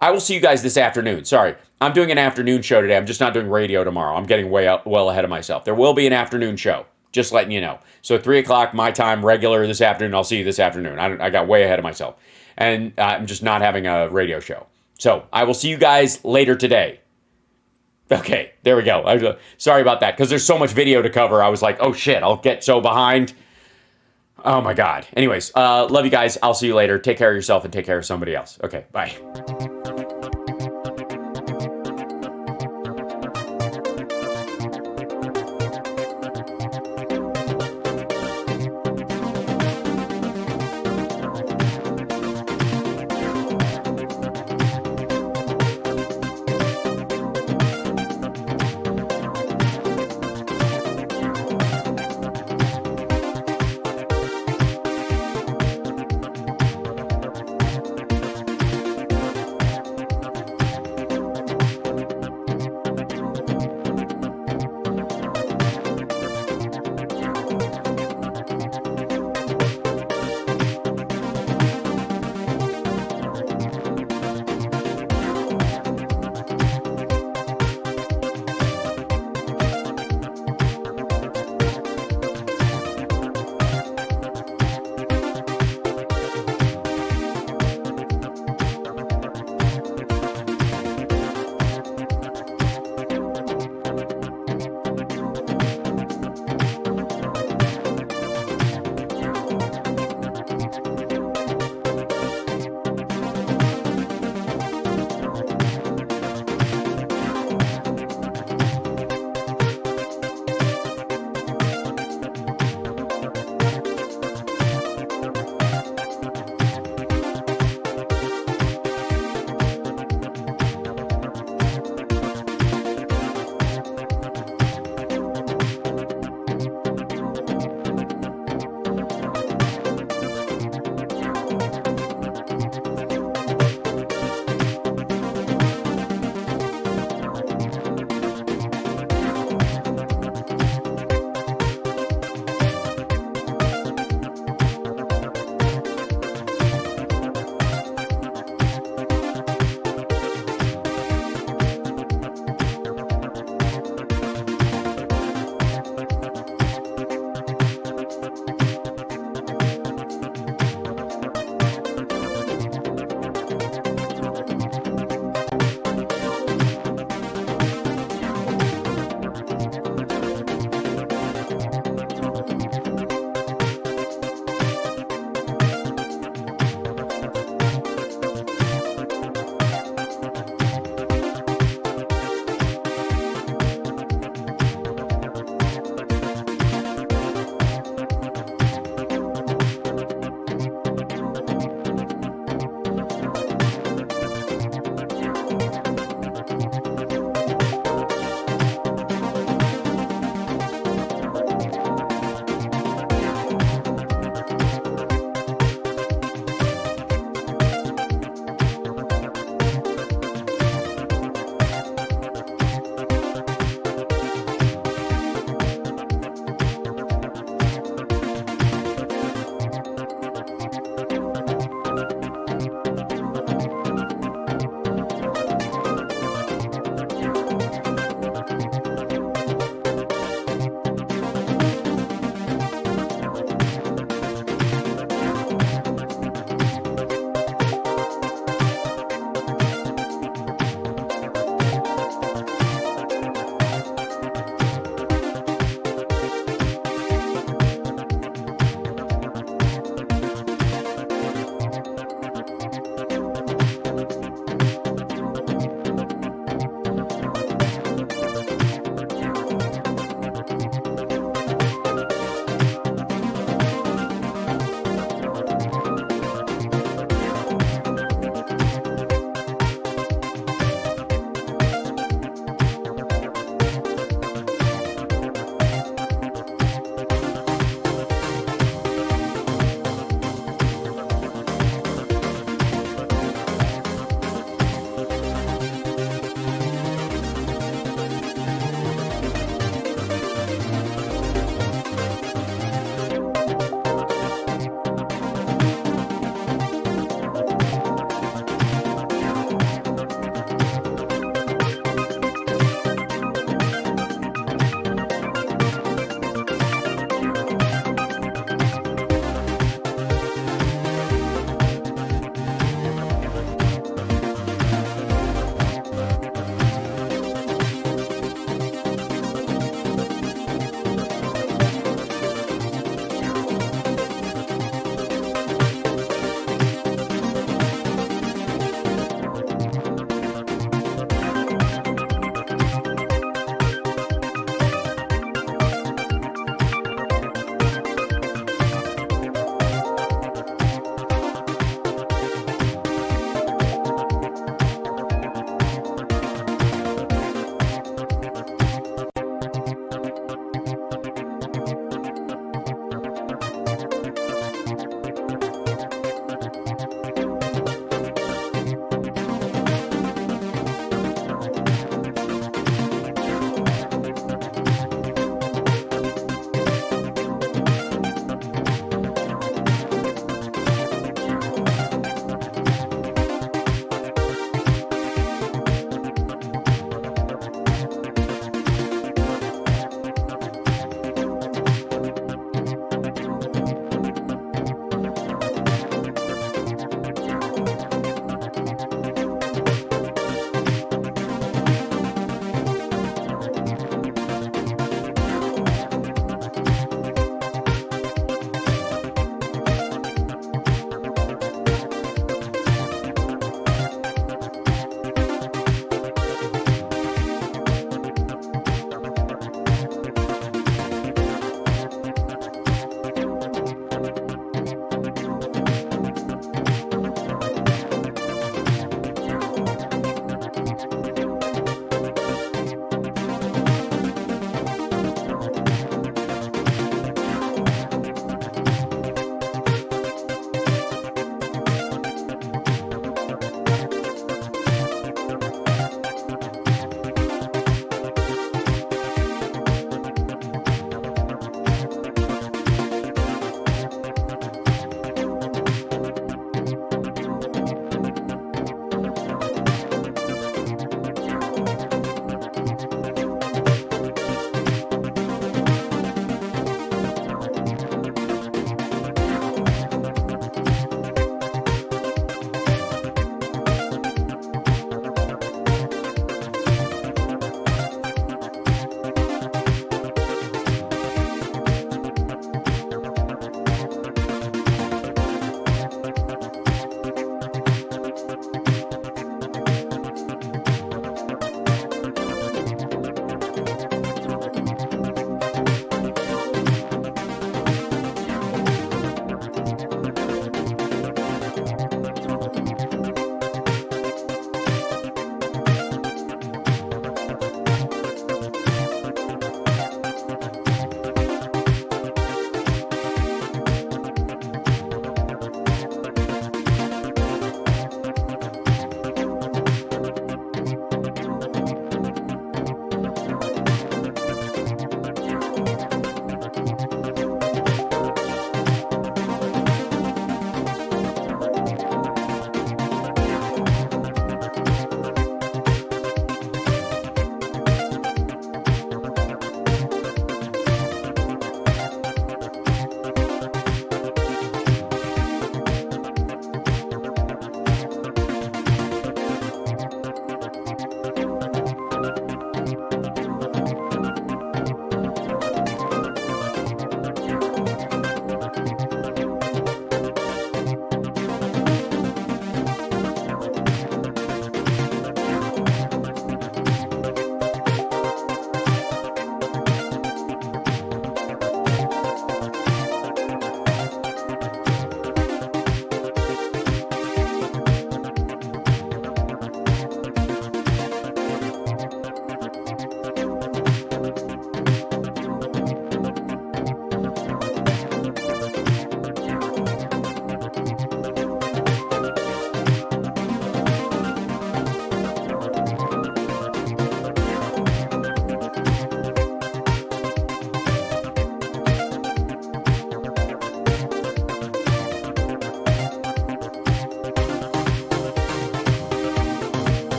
I will see you guys this afternoon. Sorry, I'm doing an afternoon show today. I'm just not doing radio tomorrow. I'm getting well ahead of myself. There will be an afternoon show, just letting you know. So 3 o'clock my time, regular this afternoon. I'll see you this afternoon. I got way ahead of myself, and I'm just not having a radio show. So I will see you guys later today. Okay, there we go. Sorry about that, because there's so much video to cover. I was like, oh shit, I'll get so behind. Oh my God. Anyways, love you guys. I'll see you later. Take care of yourself and take care of somebody else. Okay, bye.